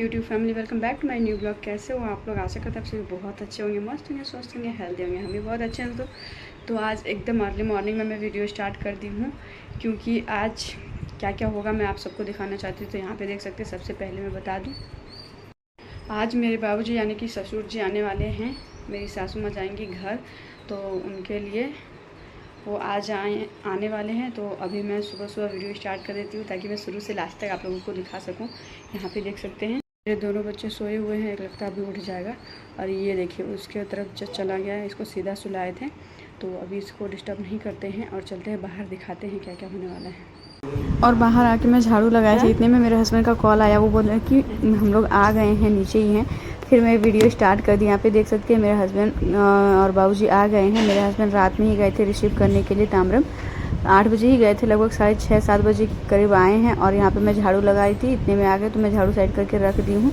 YouTube family, welcome back to my new blog. कैसे हो आप लोग? आशा करते हैं आप सभी बहुत अच्छे होंगे, मस्त होंगे, स्वस्थ होंगे, हेल्दी होंगे। हम भी बहुत अच्छे हैं। तो आज एकदम अर्ली मॉर्निंग में मैं वीडियो स्टार्ट कर दी हूँ, क्योंकि आज क्या क्या होगा मैं आप सबको दिखाना चाहती हूँ। तो यहाँ पे देख सकते हैं। सबसे पहले मैं बता दूँ, आज मेरे बाबूजी यानी कि ससुर जी आने वाले हैं। मेरी सासू माँ जाएंगी घर, तो उनके लिए वो आज आने वाले हैं। तो अभी मैं सुबह सुबह वीडियो स्टार्ट कर देती हूँ, ताकि मैं शुरू से लास्ट तक आप लोगों को दिखा सकूँ। यहाँ पे देख सकते हैं मेरे दोनों बच्चे सोए हुए हैं, एक लगता अभी उठ जाएगा। और ये देखिए उसके तरफ जब चला गया है, इसको सीधा सुलाए थे, तो अभी इसको डिस्टर्ब नहीं करते हैं और चलते हैं बाहर, दिखाते हैं क्या क्या होने वाला है। और बाहर आके मैं झाड़ू लगाई थी, इतने में मेरे हस्बैंड का कॉल आया। वो बोल रहे कि हम लोग आ गए हैं, नीचे ही हैं। फिर मैं वीडियो स्टार्ट कर दी। यहाँ पे देख सकते हैं मेरे हस्बैंड और बाबूजी आ गए हैं। मेरे हस्बैंड रात में ही गए थे रिसीव करने के लिए ताम्रम। 8 बजे ही गए थे, लगभग 6:30-7 बजे के करीब आए हैं। और यहाँ पे मैं झाड़ू लगाई थी, इतने में आ गए, तो मैं झाड़ू साइड करके रख दी हूँ।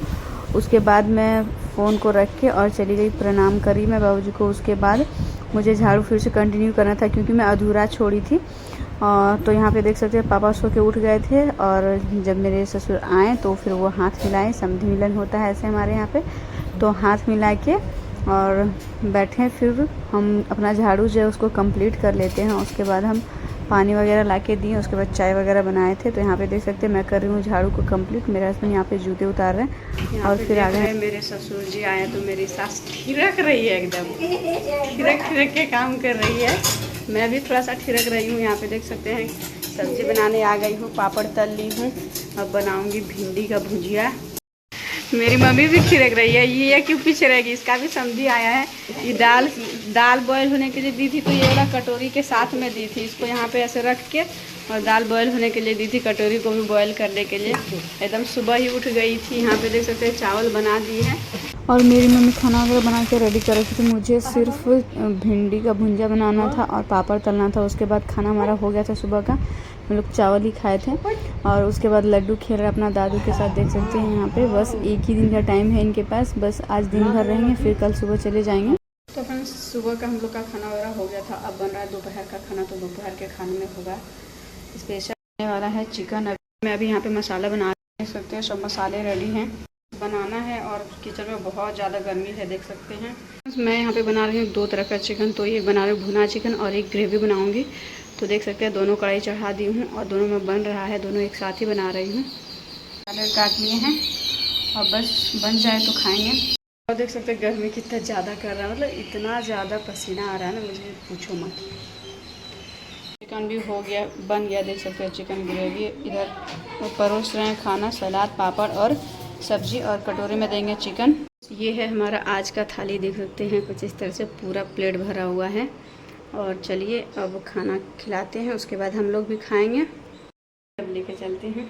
उसके बाद मैं फ़ोन को रख के और चली गई, प्रणाम करी मैं बाबूजी को। उसके बाद मुझे झाड़ू फिर से कंटिन्यू करना था, क्योंकि मैं अधूरा छोड़ी थी। तो यहाँ पे देख सकते हैं पापा सो के उठ गए थे, और जब मेरे ससुर आए तो फिर वो हाथ मिलाए। समधि मिलन होता है ऐसे हमारे यहाँ पे, तो हाथ मिला के और बैठे। फिर हम अपना झाड़ू जो है उसको कंप्लीट कर लेते हैं। उसके बाद हम पानी वगैरह ला के दिए, उसके बाद चाय वगैरह बनाए थे। तो यहाँ पे देख सकते हैं मैं कर रही हूँ झाड़ू को कंप्लीट। मेरे हस्बैंड यहाँ पे जूते उतार रहे हैं, और फिर आ गए मेरे ससुर जी आए। तो मेरी सास ठिरक रही है, एकदम ठिरक के काम कर रही है। मैं भी थोड़ा सा ठिरक रही हूँ। यहाँ पे देख सकते हैं सब्जी बनाने आ गई हूँ, पापड़ तल ली हूँ। अब बनाऊँगी भिंडी का भुजिया। मेरी मम्मी भी खिरक रही है, ये क्यों पीछे रहेगी, इसका भी समझी आया है। ये दाल बॉयल होने के लिए दी थी, तो ये वाला कटोरी के साथ में दी थी। इसको यहाँ पे ऐसे रख के और दाल बॉयल होने के लिए दी थी, कटोरी को भी बॉयल करने के लिए। एकदम सुबह ही उठ गई थी। यहाँ पे देख सकते हैं चावल बना दिए हैं, और मेरी मम्मी खाना वगैरह बना के रेडी कर रखी थी। मुझे सिर्फ भिंडी का भुंजा बनाना था और पापड़ तलना था। उसके बाद खाना हमारा हो गया था सुबह का, हम लोग चावल ही खाए थे। और उसके बाद लड्डू खेल रहे अपना दादू के साथ, देख सकते हैं यहाँ पे। बस एक ही दिन का टाइम है इनके पास, बस आज दिन भर रहेंगे, फिर कल सुबह चले जाएंगे। तो फ्रेंड्स, सुबह का हम लोग का खाना वगैरह हो गया था। अब बन रहा है दोपहर का खाना। तो दोपहर के खाने में होगा स्पेशल बनने वाला है चिकन। मैं अभी यहाँ पे मसाला बना देख सकते हैं, सब मसाले रेडी हैं, बनाना है। और किचन में बहुत ज़्यादा गर्मी है, देख सकते हैं। मैं यहाँ पे बना रही हूँ 2 तरह का चिकन। तो ये बना रही हूँ भुना चिकन, और एक ग्रेवी बनाऊँगी। तो देख सकते हैं दोनों कढ़ाई चढ़ा दी हूँ, और दोनों में बन रहा है, दोनों एक साथ ही बना रही हूँ। मसाले काट लिए हैं, और बस बन जाए तो खाएँगे। और देख सकते हैं गर्मी कितना ज़्यादा कर रहा है, मतलब इतना ज़्यादा पसीना आ रहा है ना, मुझे पूछो मत। चिकन भी हो गया, बन गया, देख सकते हैं चिकन ग्रेवी। इधर परोस रहे हैं खाना, सलाद, पापड़ और सब्जी, और कटोरे में देंगे चिकन। ये है हमारा आज का थाली, देख सकते हैं कुछ इस तरह से पूरा प्लेट भरा हुआ है। और चलिए अब खाना खिलाते हैं, उसके बाद हम लोग भी खाएंगे। अब लेके चलते हैं।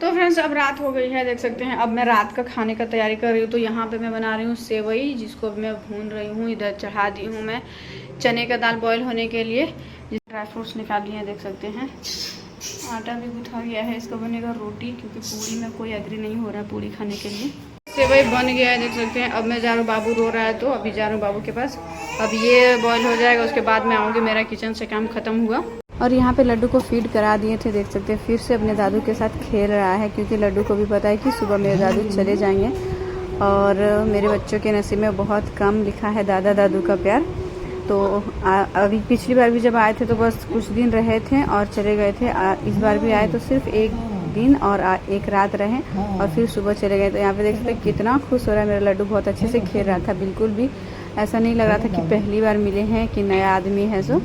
तो फ्रेंड्स, अब रात हो गई है, देख सकते हैं। अब मैं रात का खाने का तैयारी कर रही हूँ। तो यहाँ पे मैं बना रही हूँ सेवई, जिसको मैं भून रही हूँ। इधर चढ़ा दी हूँ मैं चने का दाल बॉयल होने के लिए। ड्राई फ्रूट्स निकाल लिए हैं, देख सकते हैं। आटा भी गुथा गया है, इसका बनेगा रोटी, क्योंकि पूड़ी में कोई एग्री नहीं हो रहा है पूड़ी खाने के लिए। सेवई बन गया है, देख सकते हैं। अब मैं जा रहा हूँ, बाबू रो रहा है तो अभी जा रहा हूँ बाबू के पास। अब ये बॉयल हो जाएगा, उसके बाद मैं आऊँगी, मेरा किचन से काम खत्म हुआ। और यहाँ पे लड्डू को फीड करा दिए थे, देख सकते हैं। फिर से अपने दादू के साथ खेल रहा है, क्योंकि लड्डू को भी पता है कि सुबह मेरे दादू चले जाएंगे। और मेरे बच्चों के नसीब में बहुत कम लिखा है दादा दादू का प्यार। तो अभी पिछली बार भी जब आए थे तो बस कुछ दिन रहे थे और चले गए थे। इस बार भी आए तो सिर्फ एक दिन और एक रात रहे, और फिर सुबह चले गए। तो यहाँ पे देख सकते हैं कितना खुश हो रहा है मेरा लड्डू, बहुत अच्छे से खेल रहा था। बिल्कुल भी ऐसा नहीं लग रहा था कि पहली बार मिले हैं, कि नया आदमी है जो।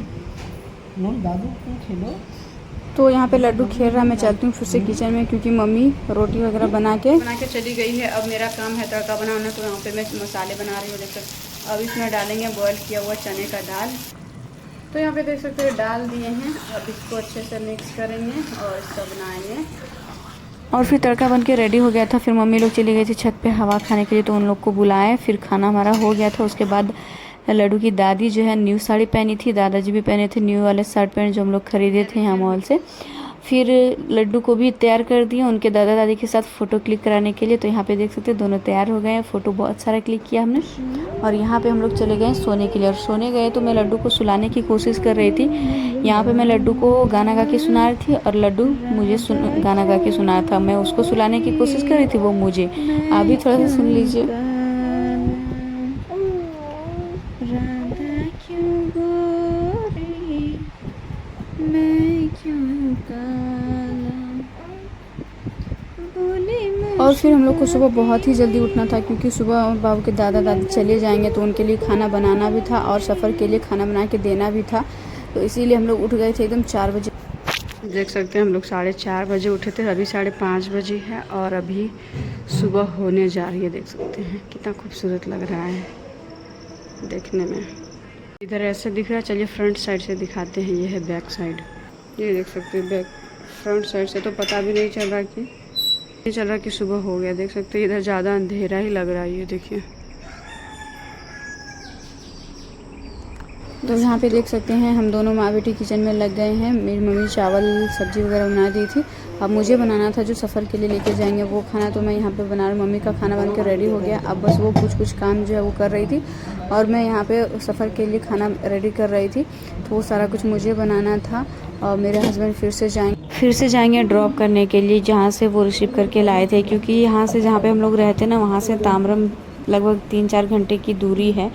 तो यहाँ पे लड्डू खेल रहा है। मैं चलती हूँ फिर से किचन में, क्योंकि मम्मी रोटी वगैरह बना के चली गई है। अब मेरा काम है तड़का बनाना। तो यहाँ पे मैं मसाले बना रही हूँ, देख सकते। अब इसमें डालेंगे बॉयल किया हुआ चने का दाल। तो यहाँ पे देख सकते हैं डाल दिए हैं। अब इसको अच्छे से मिक्स करेंगे और इसको बनाएंगे। और फिर तड़का बन के रेडी हो गया था। फिर मम्मी लोग चली गई थी छत पे हवा खाने के लिए, तो उन लोग को बुलाए। फिर खाना हमारा हो गया था। उसके बाद लड्डू की दादी जो है न्यू साड़ी पहनी थी, दादाजी भी पहने थे न्यू वाले शर्ट पैंट जो हम लोग खरीदे थे यहाँ मॉल से। फिर लड्डू को भी तैयार कर दिया उनके दादा दादी के साथ फ़ोटो क्लिक कराने के लिए। तो यहाँ पे देख सकते हैं दोनों तैयार हो गए हैं, फ़ोटो बहुत सारा क्लिक किया हमने। और यहाँ पे हम लोग चले गए सोने के लिए। और सोने गए तो मैं लड्डू को सुलाने की कोशिश कर रही थी। यहाँ पे मैं लड्डू को गाना गा के सुना रही थी और लड्डू मुझे गाना गा के सुना था। मैं उसको सुलाने की कोशिश कर रही थी, वो मुझे। आप भी थोड़ा सा सुन लीजिए। और फिर हम लोग को सुबह बहुत ही जल्दी उठना था, क्योंकि सुबह बाबू के दादा दादी चले जाएंगे तो उनके लिए खाना बनाना भी था और सफ़र के लिए खाना बना के देना भी था। तो इसीलिए हम लोग उठ गए थे एकदम 4 बजे। देख सकते हैं हम लोग 4:30 बजे उठे थे, अभी 5:30 बजे है और अभी सुबह होने जा रही है। देख सकते हैं कितना खूबसूरत लग रहा है देखने में। इधर ऐसे दिख रहा है, चलिए फ्रंट साइड से दिखाते हैं। ये है बैक साइड, ये देख सकते हैं। बैक फ्रंट साइड से तो पता भी नहीं चल रहा कि सुबह हो गया। देख सकते हैं इधर ज़्यादा अंधेरा ही लग रहा है, ये देखिए। तो यहाँ पे देख सकते हैं हम दोनों माँ बेटी किचन में लग गए हैं। मेरी मम्मी चावल सब्जी वगैरह बना दी थी। अब मुझे बनाना था जो सफ़र के लिए लेके जाएंगे वो खाना, तो मैं यहाँ पे बना रही। मम्मी का खाना बन के रेडी हो गया। अब बस वो कुछ काम जो है वो कर रही थी और मैं यहाँ पे सफ़र के लिए खाना रेडी कर रही थी। तो वो सारा कुछ मुझे बनाना था। और मेरे हस्बैंड फिर से जाएंगे ड्रॉप करने के लिए, जहाँ से वो रिसीव करके लाए थे। क्योंकि यहाँ से जहाँ पे हम लोग रहते हैं ना, वहाँ से तामरम लगभग 3-4 घंटे की दूरी है।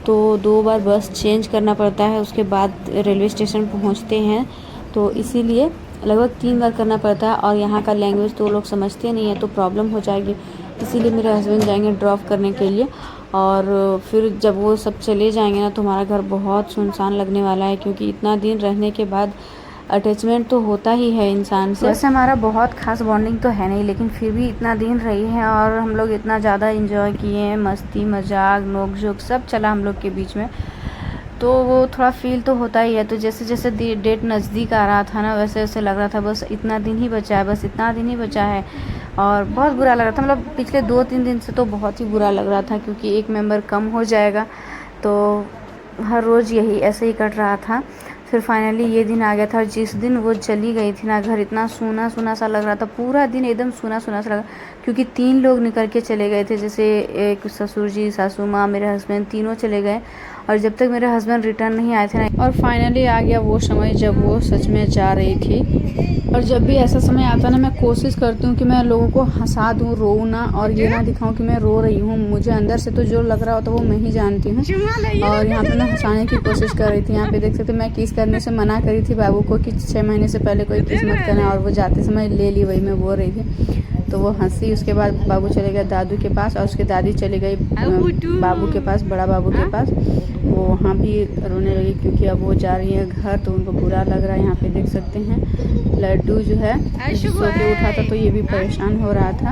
तो 2 बार बस चेंज करना पड़ता है, उसके बाद रेलवे स्टेशन पहुँचते हैं। तो इसीलिए लगभग 3 बार करना पड़ता है। और यहाँ का लैंग्वेज तो लोग समझते नहीं है, तो प्रॉब्लम हो जाएगी। इसीलिए मेरे हस्बैंड जाएंगे ड्रॉप करने के लिए। और फिर जब वो सब चले जाएंगे ना, तो हमारा घर बहुत सुनसान लगने वाला है। क्योंकि इतना दिन रहने के बाद अटैचमेंट तो होता ही है इंसान से। वैसे हमारा बहुत खास बॉन्डिंग तो है नहीं, लेकिन फिर भी इतना दिन रही है और हम लोग इतना ज़्यादा एंजॉय किए हैं। मस्ती मजाक नोक झोंक सब चला हम लोग के बीच में। तो वो थोड़ा फील तो होता ही है। तो जैसे जैसे डेट नज़दीक आ रहा था ना, वैसे वैसे लग रहा था बस इतना दिन ही बचा है, बस इतना दिन ही बचा है। और बहुत बुरा लग रहा था, मतलब पिछले 2-3 दिन से तो बहुत ही बुरा लग रहा था, क्योंकि एक मेंबर कम हो जाएगा। तो हर रोज़ यही ऐसे ही कट रहा था। फिर फाइनली ये दिन आ गया था। और जिस दिन वो चली गई थी ना, घर इतना सूना सूना सा लग रहा था। पूरा दिन एकदम सूना सूना सा लगा, क्योंकि 3 लोग निकल के चले गए थे। जैसे एक ससुर जी, सासू माँ, मेरे हस्बैंड, तीनों चले गए। और जब तक मेरे हस्बैंड रिटर्न नहीं आए थे ना, और फाइनली आ गया वो समय जब वो सच में जा रही थी। और जब भी ऐसा समय आता ना, मैं कोशिश करती हूँ कि मैं लोगों को हंसा दूँ, रोऊँ ना, और ये ना दिखाऊँ कि मैं रो रही हूँ। मुझे अंदर से तो जो लग रहा होता है वो मैं ही जानती हूँ। और यहाँ पे मैं हंसाने की कोशिश कर रही थी। यहाँ पे देख सकते मैं किस करने से मना करी थी बाबू को कि 6 महीने से पहले कोई किस मत करना, और वो जाते समय ले ली, वही मैं बोल रही थी। तो वो हंसी। उसके बाद बाबू चले गए दादू के पास, और उसके दादी चली गई बाबू के पास, बड़ा बाबू के पास। वो वहाँ भी रोने लगी, क्योंकि अब वो जा रही है घर, तो उनको बुरा लग रहा है। यहाँ पे देख सकते हैं लड्डू जो है सो के उठा था, तो ये भी परेशान हो रहा था।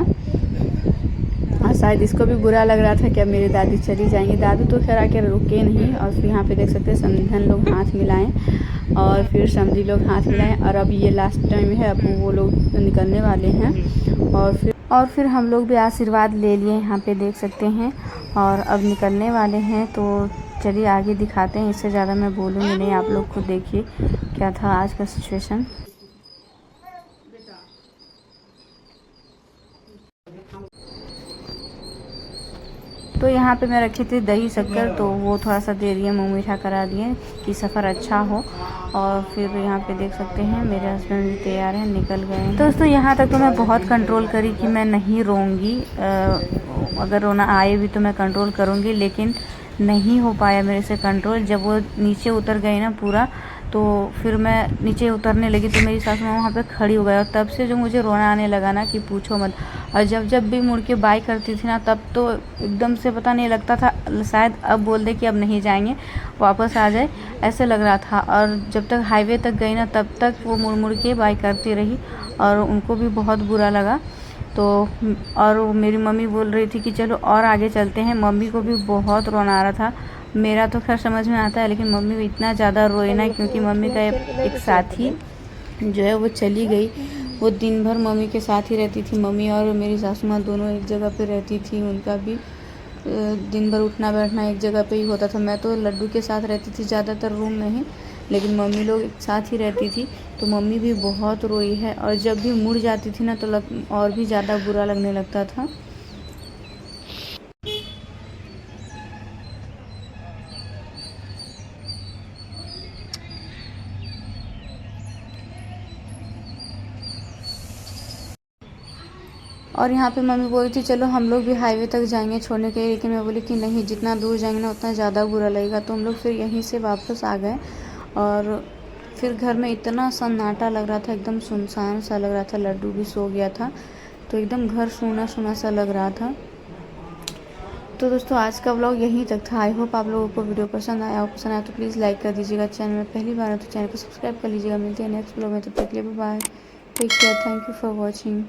और शायद इसको भी बुरा लग रहा था कि अब मेरी दादी चली जाएंगी। दादू तो खैर आके रुके नहीं। और फिर यहाँ पे देख सकते हैं समधन लोग हाथ मिलाएं, और फिर समधी लोग हाथ मिलाएं। और अब ये लास्ट टाइम है, अब वो लोग निकलने वाले हैं। और फिर हम लोग भी आशीर्वाद ले लिए, यहाँ पे देख सकते हैं। और अब निकलने वाले हैं, तो चलिए आगे दिखाते हैं। इससे ज़्यादा मैं बोलूँगी नहीं, आप लोग खुद देखिए क्या था आज का सिचुएशन। तो यहाँ पे मैं रखी थी दही शक्कर, तो वो थोड़ा सा दे रही है, मुँह मीठा करा दिए कि सफ़र अच्छा हो। और फिर यहाँ पे देख सकते हैं मेरे हस्बैंड भी तैयार हैं, निकल गए हैं। तो दोस्तों यहाँ तक तो मैं बहुत कंट्रोल करी कि मैं नहीं रोऊंगी। अगर रोना आए भी तो मैं कंट्रोल करूँगी, लेकिन नहीं हो पाया मेरे से कंट्रोल। जब वो नीचे उतर गई ना पूरा, तो फिर मैं नीचे उतरने लगी, तो मेरी सासू माँ वहाँ पे खड़ी हो गई। और तब से जो मुझे रोना आने लगा ना कि पूछो मत। और जब भी मुड़ के बाय करती थी ना, तब तो एकदम से पता नहीं लगता था, शायद अब बोल दे कि अब नहीं जाएंगे, वापस आ जाए, ऐसे लग रहा था। और जब तक हाईवे तक गई ना, तब तक वो मुड़ मुड़ के बाय करती रही, और उनको भी बहुत बुरा लगा। तो और मेरी मम्मी बोल रही थी कि चलो और आगे चलते हैं। मम्मी को भी बहुत रोना आ रहा था। मेरा तो खैर समझ में आता है, लेकिन मम्मी इतना ज़्यादा रोए ना, क्योंकि मम्मी का एक साथी जो है वो चली गई। वो दिन भर मम्मी के साथ ही रहती थी। मम्मी और मेरी सासू माँ दोनों एक जगह पे रहती थी। उनका भी दिन भर उठना बैठना एक जगह पे ही होता था। मैं तो लड्डू के साथ रहती थी ज़्यादातर रूम में ही, लेकिन मम्मी लोग एक साथ ही रहती थी तो मम्मी भी बहुत रोई है, और जब भी मुड़ जाती थी ना तो और भी ज़्यादा बुरा लगने लगता था। और यहाँ पे मम्मी बोली थी चलो हम लोग भी हाईवे तक जाएंगे छोड़ने के लिए, लेकिन मैं बोली कि नहीं, जितना दूर जाएंगे ना उतना ज़्यादा बुरा लगेगा। तो हम लोग फिर यहीं से वापस आ गए, और फिर घर में इतना सन्नाटा लग रहा था, एकदम सुनसान सा लग रहा था। लड्डू भी सो गया था तो एकदम घर सूना सूना सा लग रहा था। तो दोस्तों आज का व्लॉग यहीं तक था। आई होप आप लोगों को वीडियो पसंद आया हो। पसंद आया तो प्लीज़ लाइक कर दीजिएगा। चैनल में पहली बार है तो चैनल को सब्सक्राइब कर लीजिएगा। मिलते हैं नेक्स्ट व्लॉग में, तब तक के लिए bye bye, take care, thank you for watching.